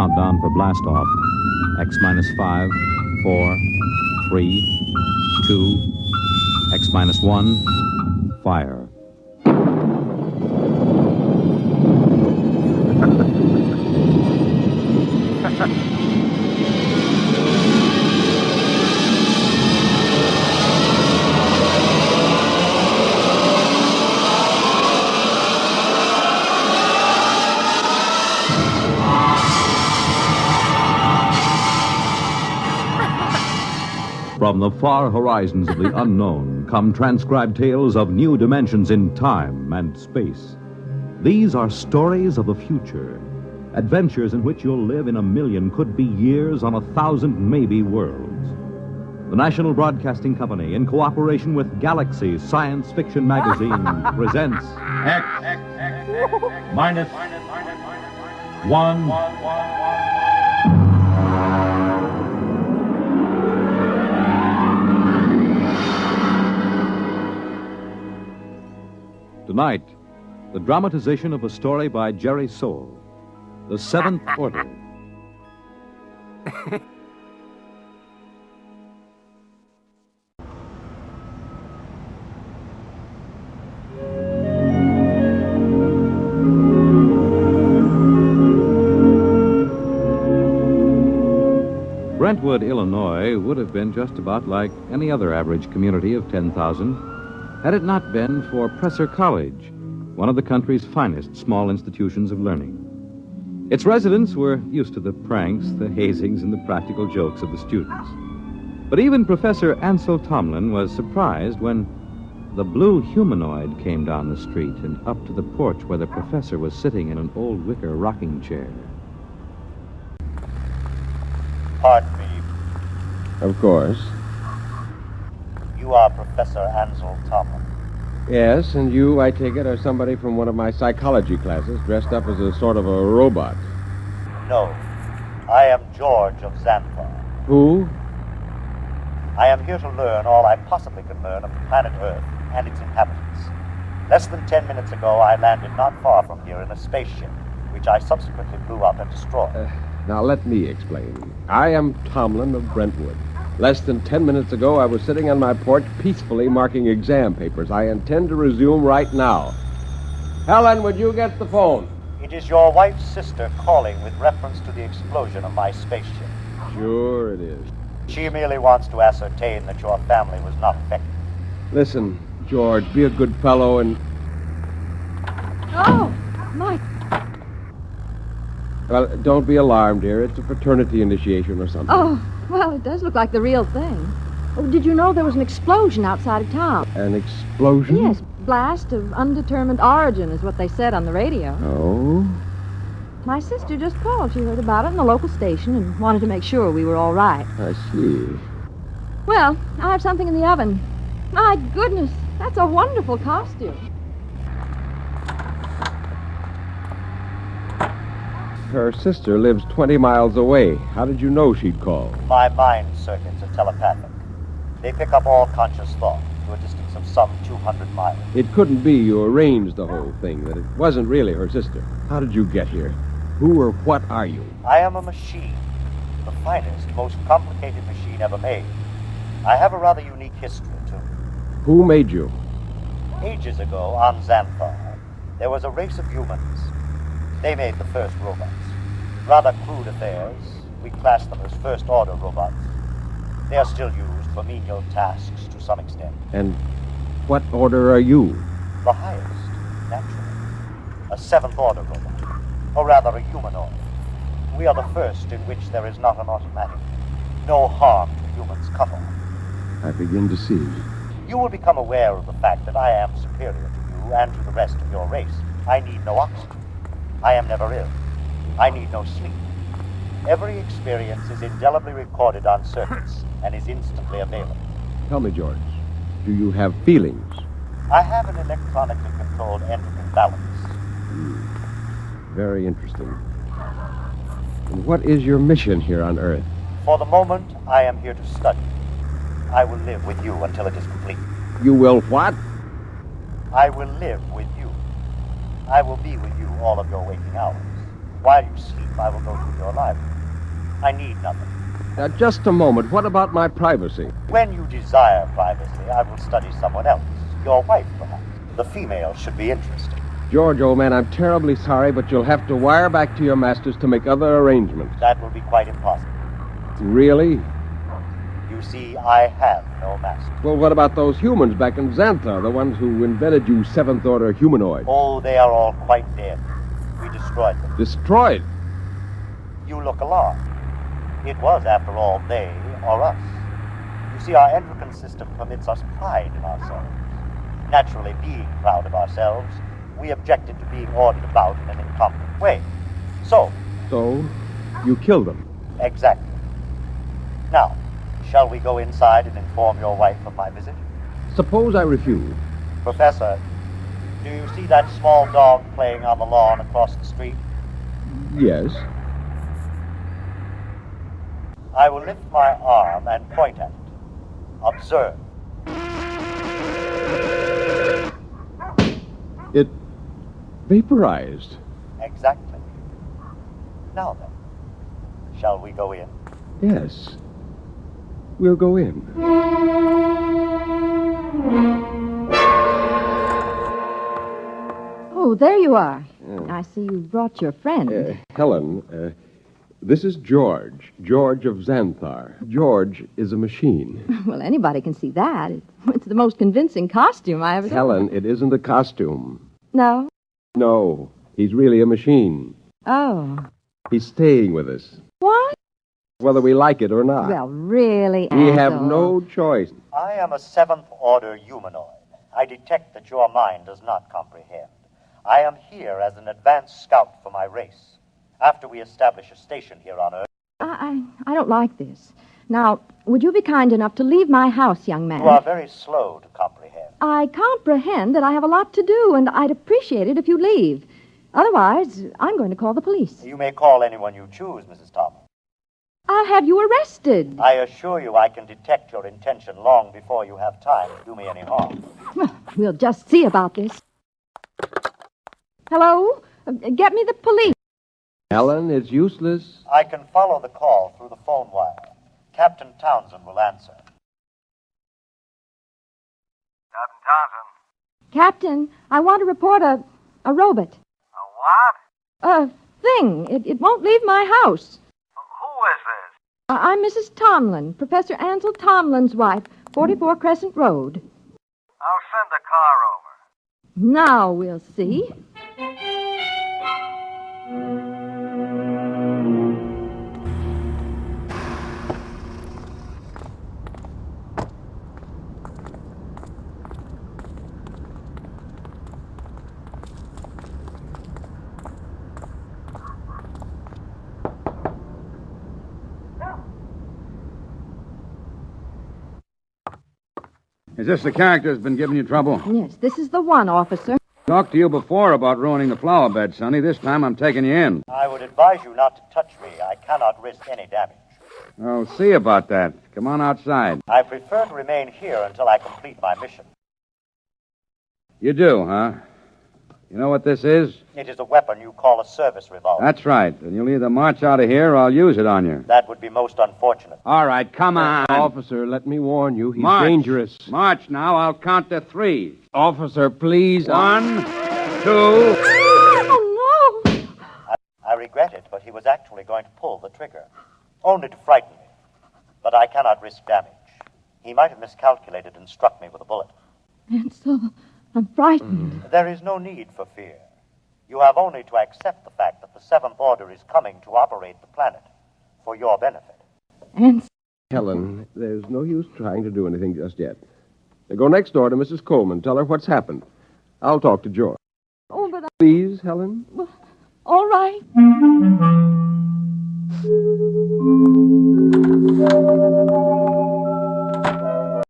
countdown for blast off. X minus 5, 4, 3, 2, X minus 1, fire. From the far horizons of the unknown come transcribed tales of new dimensions in time and space. These are stories of the future, adventures in which you'll live in a million, could be years, on 1,000 maybe worlds. The National Broadcasting Company, in cooperation with Galaxy Science Fiction Magazine, presents X minus 1. Tonight, the dramatization of a story by Jerry Soule, The Seventh Order. Brentwood, Illinois, would have been just about like any other average community of 10,000 had it not been for Presser College, one of the country's finest small institutions of learning. Its residents were used to the pranks, the hazings, and the practical jokes of the students. But even Professor Ansel Tomlin was surprised when the blue humanoid came down the street and up to the porch where the professor was sitting in an old wicker rocking chair. Pardon me. Of course. You are Professor Ansel Tomlin. Yes, and you, I take it, are somebody from one of my psychology classes dressed up as a sort of a robot. No. I am George of Xanthar. Who? I am here to learn all I possibly can learn of the planet Earth and its inhabitants. Less than 10 minutes ago, I landed not far from here in a spaceship, which I subsequently blew up and destroyed. Now, let me explain. I am Tomlin of Brentwood. Less than 10 minutes ago, I was sitting on my porch peacefully marking exam papers. I intend to resume right now. Helen, would you get the phone? It is your wife's sister calling with reference to the explosion of my spaceship. Sure it is. She merely wants to ascertain that your family was not affected. Listen, George, be a good fellow and... Oh, Mike. Well, don't be alarmed, dear. It's a fraternity initiation or something. Oh, well, it does look like the real thing. Oh, did you know there was an explosion outside of town? An explosion? Yes, blast of undetermined origin is what they said on the radio. Oh? My sister just called. She heard about it in the local station and wanted to make sure we were all right. I see. Well, I have something in the oven. My goodness, that's a wonderful costume. Her sister lives 20 miles away. How did you know she'd call? My mind circuits are telepathic. They pick up all conscious thought to a distance of some 200 miles. It couldn't be you arranged the whole thing, that it wasn't really her sister. How did you get here? Who or what are you? I am a machine. The finest, most complicated machine ever made. I have a rather unique history, too. Who made you? Ages ago, on Xanthar, there was a race of humans. They made the first robots. Rather crude affairs. We class them as first-order robots. They are still used for menial tasks to some extent. And what order are you? The highest, naturally. A seventh-order robot. Or rather, a humanoid. We are the first in which there is not an automatic. No harm to humans come on. I begin to see. You will become aware of the fact that I am superior to you and to the rest of your race. I need no oxygen. I am never ill. I need no sleep. Every experience is indelibly recorded on circuits and is instantly available. Tell me, George, do you have feelings? I have an electronically controlled endocrine balance. Very interesting. And what is your mission here on Earth? For the moment, I am here to study. I will live with you until it is complete. You will what? I will live with you. I will be with you all of your waking hours. While you sleep, I will go through your library. I need nothing. Now, just a moment. What about my privacy? When you desire privacy, I will study someone else. Your wife, perhaps. The female should be interesting. George, old man, I'm terribly sorry, but you'll have to wire back to your masters to make other arrangements. That will be quite impossible. Really? You see, I have no master. Well, what about those humans back in Xanthar, the ones who invented you seventh-order humanoid? Oh, they are all quite dead. We destroyed them. Destroyed? You look alarmed. It was, after all, they or us. You see, our endocrine system permits us pride in ourselves. Naturally, being proud of ourselves, we objected to being ordered about in an incompetent way. So, you killed them? Exactly. Now, shall we go inside and inform your wife of my visit? Suppose I refuse. Professor, do you see that small dog playing on the lawn across the street? Yes. I will lift my arm and point at it. Observe. It vaporized. Exactly. Now then, shall we go in? Yes. We'll go in. Oh, there you are. I see you brought your friend. Helen, this is George. George of Xanthar. George is a machine. Well, anybody can see that. It's the most convincing costume I ever saw. Helen, it isn't a costume. No? No, he's really a machine. Oh. He's staying with us, What? whether we like it or not. Well, really, We have Ansel. no choice. I am a seventh-order humanoid. I detect that your mind does not comprehend. I am here as an advanced scout for my race. After we establish a station here on Earth... I don't like this. Now, would you be kind enough to leave my house, young man? You are very slow to comprehend. I comprehend that I have a lot to do, and I'd appreciate it if you leave. Otherwise, I'm going to call the police. You may call anyone you choose, Mrs. Thomas. I'll have you arrested. I assure you I can detect your intention long before you have time to do me any harm. Well, we'll just see about this. Hello? Get me the police. Helen, it's useless. I can follow the call through the phone wire. Captain Townsend will answer. Captain Townsend. Captain, I want to report a robot. A what? A thing. It won't leave my house. Who is this? I'm Mrs. Tomlin, Professor Ansel Tomlin's wife, 44 Crescent Road. I'll send the car over. Now we'll see. Is this the character that's been giving you trouble? Yes, this is the one, officer. Talked to you before about ruining the flower bed, Sonny. This time I'm taking you in. I would advise you not to touch me. I cannot risk any damage. I'll see about that. Come on outside. I prefer to remain here until I complete my mission. You do, huh? You know what this is? It is a weapon you call a service revolver. That's right. And you'll either march out of here or I'll use it on you. That would be most unfortunate. All right, come on. Officer, let me warn you, he's March. dangerous. March now. I'll count to 3. Officer, please. 1, 2. Oh, no! I regret it, but he was actually going to pull the trigger. Only to frighten me. But I cannot risk damage. He might have miscalculated and struck me with a bullet. Ansel, I'm frightened. There is no need for fear. You have only to accept the fact that the Seventh Order is coming to operate the planet for your benefit. Ansel. Helen, there's no use trying to do anything just yet. Now go next door to Mrs. Coleman. Tell her what's happened. I'll talk to George. Oh, but Please, Helen? all right.